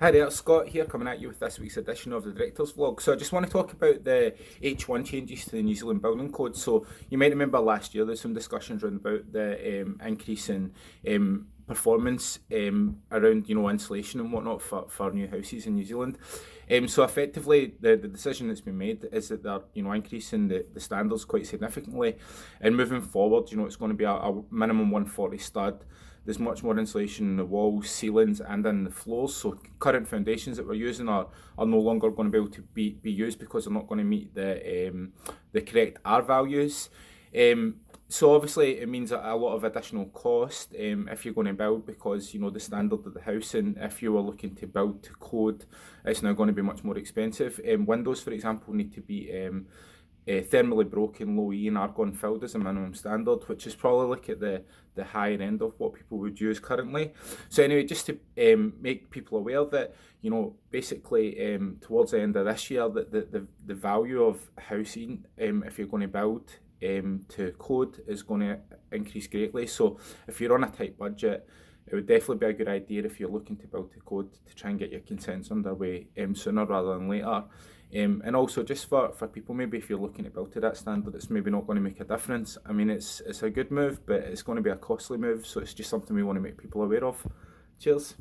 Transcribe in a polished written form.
Hi there, Scott here coming at you with this week's edition of the Director's Vlog. So I just want to talk about the H1 changes to the New Zealand Building Code. So you might remember last year there's some discussions around about the increase in performance around insulation and whatnot for new houses in New Zealand. So effectively the decision that's been made is that they're increasing the standards quite significantly, and moving forward it's going to be a minimum 140 stud. There's much more insulation in the walls, ceilings, and in the floors. So current foundations that we're using are no longer going to be able to be used because they're not going to meet the correct R values. So obviously it means a lot of additional cost if you're going to build, because the standard of the house, and if you were looking to build to code, it's now going to be much more expensive. Windows, for example, need to be thermally broken, low E and argon filled as a minimum standard, which is probably like at the higher end of what people would use currently. So anyway, just to make people aware that basically towards the end of this year, that the value of housing, if you're going to build to code, is going to increase greatly. So if you're on a tight budget, it would definitely be a good idea, if you're looking to build to code, to try and get your consents underway sooner rather than later. And also just for people, maybe if you're looking to build to that standard, it's maybe not going to make a difference. I mean, it's a good move, but it's going to be a costly move, so it's just something we want to make people aware of. Cheers.